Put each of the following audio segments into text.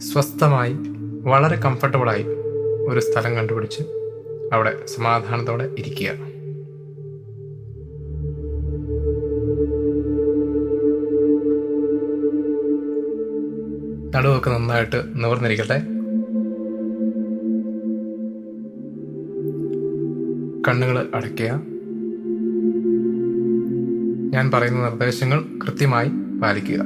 സ്വസ്ഥമായി വളരെ കംഫർട്ടബിളായി ഒരു സ്ഥലം കണ്ടുപിടിച്ച് അവിടെ സമാധാനത്തോടെ ഇരിക്കുക. നടുവൊക്കെ നന്നായിട്ട് നിവർന്നിരിക്കട്ടെ. കണ്ണുകൾ അടയ്ക്കുക. ഞാൻ പറയുന്ന നിർദ്ദേശങ്ങൾ കൃത്യമായി പാലിക്കുക.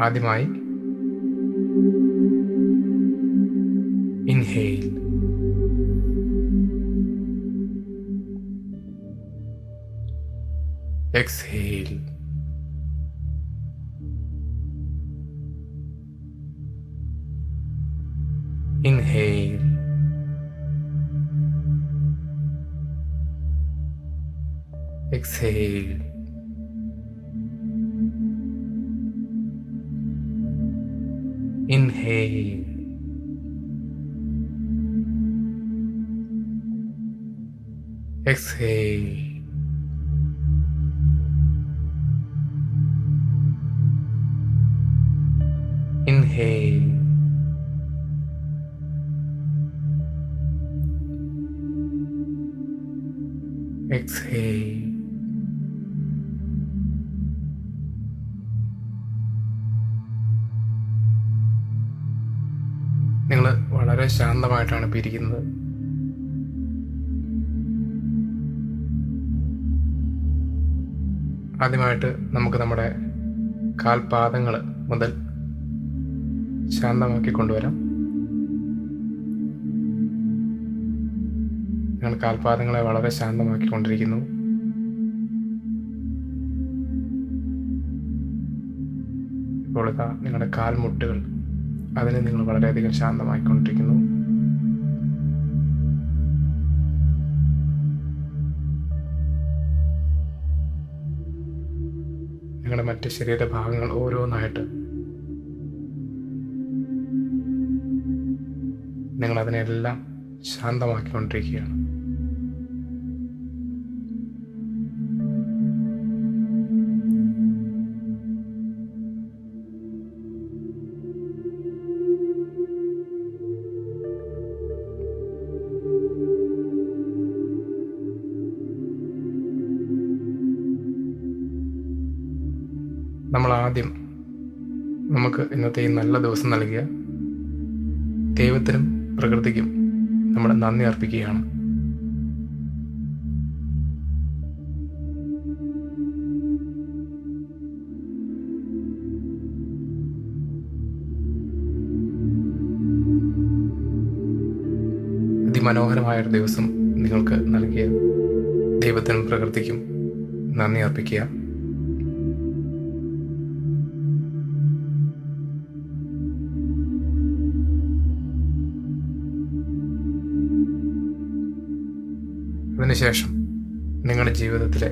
ആദ്യമായി inhale, exhale, inhale, exhale, inhale, exhale, inhale, exhale. നിങ്ങൾ വളരെ ശാന്തമായിട്ടാണ് ഇപ്പോൾ ഇരിക്കുന്നത്. ആദ്യമായിട്ട് നമുക്ക് നമ്മുടെ കാൽപാദങ്ങൾ മുതൽ ശാന്തമാക്കി കൊണ്ടുവരാം. നിങ്ങൾ കാൽപാദങ്ങളെ വളരെ ശാന്തമാക്കിക്കൊണ്ടിരിക്കുന്നു. ഇപ്പോൾ ഇതാ നിങ്ങളുടെ കാൽമുട്ടുകൾ, അതിനെ നിങ്ങൾ വളരെയധികം ശാന്തമാക്കിക്കൊണ്ടിരിക്കുന്നു. നിങ്ങളുടെ മറ്റ് ശരീരഭാഗങ്ങൾ ഓരോന്നായിട്ട് നിങ്ങൾ അതിനെല്ലാം ശാന്തമാക്കിക്കൊണ്ടിരിക്കുകയാണ്. നമ്മൾ ആദ്യം നമുക്ക് ഇന്നത്തെ ഈ നല്ല ദിവസം നൽകിയ ദൈവത്തിനും പ്രകൃതിക്കും നമ്മൾ നന്ദി അർപ്പിക്കുകയാണ്. അതിമനോഹരമായൊരു ദിവസം നിങ്ങൾക്ക് നൽകിയ ദൈവത്തിനും പ്രകൃതിക്കും നന്ദി അർപ്പിക്കുക. അതിനുശേഷം നിങ്ങളുടെ ജീവിതത്തിലെ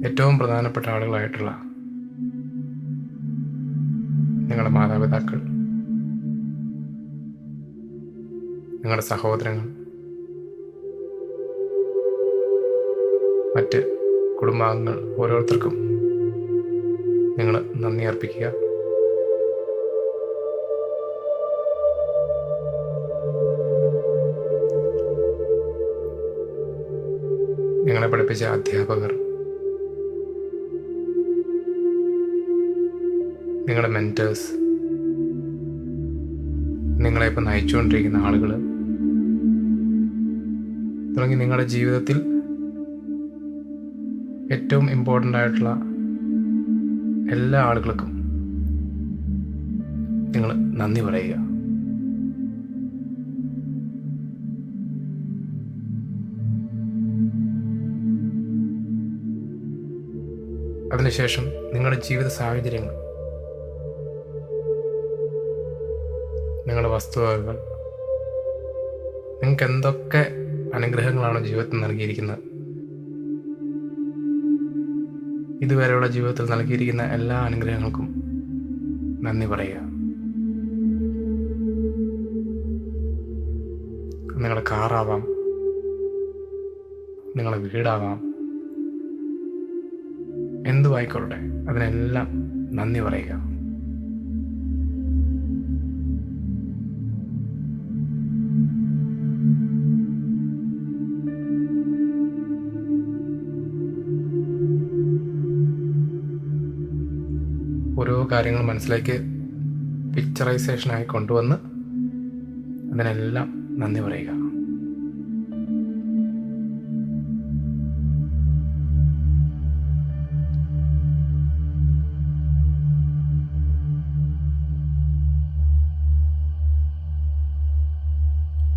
ഏറ്റവും പ്രധാനപ്പെട്ട ആളുകളായിട്ടുള്ള നിങ്ങളുടെ മാതാപിതാക്കൾ, നിങ്ങളുടെ സഹോദരങ്ങൾ, മറ്റ് കുടുംബാംഗങ്ങൾ ഓരോരുത്തർക്കും നിങ്ങൾ നന്ദി അർപ്പിക്കുക. നിങ്ങളെ പഠിപ്പിച്ച അധ്യാപകർ, നിങ്ങളുടെ മെൻറ്റേഴ്സ്, നിങ്ങളെ ഇപ്പം നയിച്ചുകൊണ്ടിരിക്കുന്ന ആളുകൾ തുടങ്ങി നിങ്ങളുടെ ജീവിതത്തിൽ ഏറ്റവും ഇമ്പോർട്ടൻ്റ് ആയിട്ടുള്ള എല്ലാ ആളുകൾക്കും നിങ്ങൾ നന്ദി പറയുക. അതിനുശേഷം നിങ്ങളുടെ ജീവിത സാഹചര്യങ്ങൾ, നിങ്ങളുടെ വസ്തുവകകൾ, നിങ്ങൾക്ക് എന്തൊക്കെ അനുഗ്രഹങ്ങളാണ് ജീവിതത്തിൽ നൽകിയിരിക്കുന്നത്, ഇതുവരെയുള്ള ജീവിതത്തിൽ നൽകിയിരിക്കുന്ന എല്ലാ അനുഗ്രഹങ്ങൾക്കും നന്ദി പറയുക. നിങ്ങളുടെ കാറാവാം, നിങ്ങളുടെ വീടാവാം, എന്തുമായിക്കൊള്ളട്ടെ, അതിനെല്ലാം നന്ദി പറയുക. ഓരോ കാര്യങ്ങൾ മനസ്സിലേക്ക് പിക്ചറൈസേഷനായി കൊണ്ടുവന്ന് അതിനെല്ലാം നന്ദി പറയുക.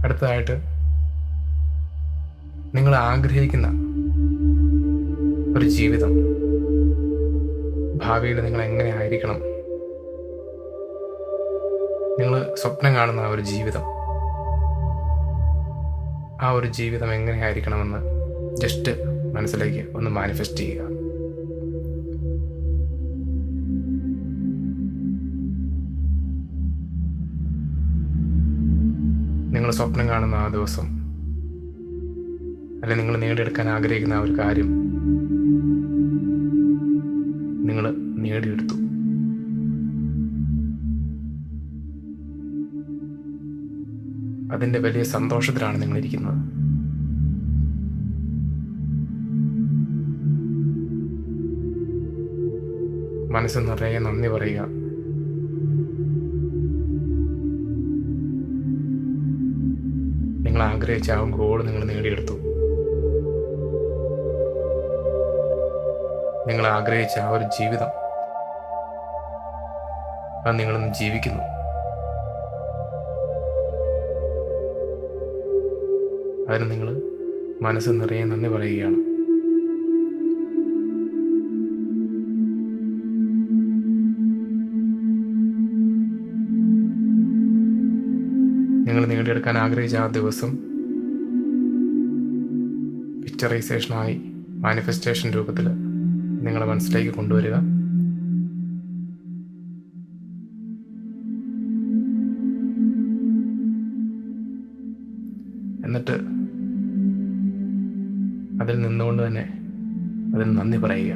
അടുത്തതായിട്ട് നിങ്ങൾ ആഗ്രഹിക്കുന്ന ഒരു ജീവിതം, ഭാവിയിൽ നിങ്ങൾ എങ്ങനെ ആയിരിക്കണം, നിങ്ങൾ സ്വപ്നം കാണുന്ന ആ ഒരു ജീവിതം, ആ ഒരു ജീവിതം എങ്ങനെയായിരിക്കണമെന്ന് ജസ്റ്റ് മനസ്സിലേക്ക് ഒന്ന് മാനിഫെസ്റ്റ് ചെയ്യുക. നിങ്ങൾ സ്വപ്നം കാണുന്ന ആ ദിവസം, അല്ലെങ്കിൽ നിങ്ങൾ നേടിയെടുക്കാൻ ആഗ്രഹിക്കുന്ന ആ ഒരു കാര്യം നിങ്ങൾ നേടിയെടുത്തു. അതിൻ്റെ വലിയ സന്തോഷത്തിലാണ് നിങ്ങളിരിക്കുന്നത്. മനസ്സ് നിറയെ നന്ദി പറയുക. നിങ്ങൾ ആഗ്രഹിച്ച ആ ഗോൾ നിങ്ങൾ നേടിയെടുത്തു. നിങ്ങൾ ആഗ്രഹിച്ച ആ ഒരു ജീവിതം, അത് നിങ്ങളിന്ന് ജീവിക്കുന്നു. അതിന് നിങ്ങൾ മനസ്സ് നിറയെ നന്ദി പറയുകയാണ്. നിങ്ങൾ നേടിയെടുക്കാൻ ആഗ്രഹിച്ച ആ ദിവസം പിക്ചറൈസേഷനായി മാനിഫെസ്റ്റേഷൻ രൂപത്തിൽ നിങ്ങളുടെ മനസ്സിലേക്ക് കൊണ്ടുവരിക. എന്നിട്ട് അതിൽ നിന്നുകൊണ്ട് തന്നെ അതിന് നന്ദി പറയുക.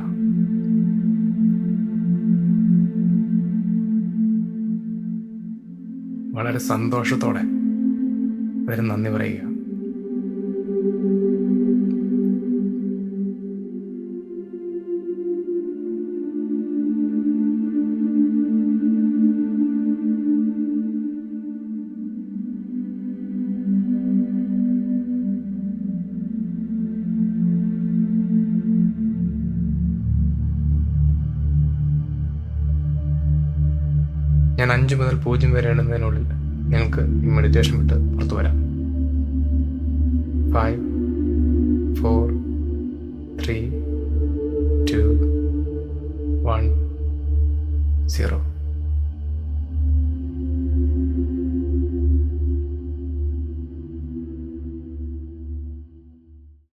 വളരെ സന്തോഷത്തോടെ അതിന് നന്ദി പറയുക. ഞാൻ 5 മുതൽ 0 വരെ എണ്ണുന്നതിനുള്ളിൽ ഞങ്ങൾക്ക് ഈ മെഡിറ്റേഷൻ വിട്ട് പുറത്തു വരാം. 5, 4, 3,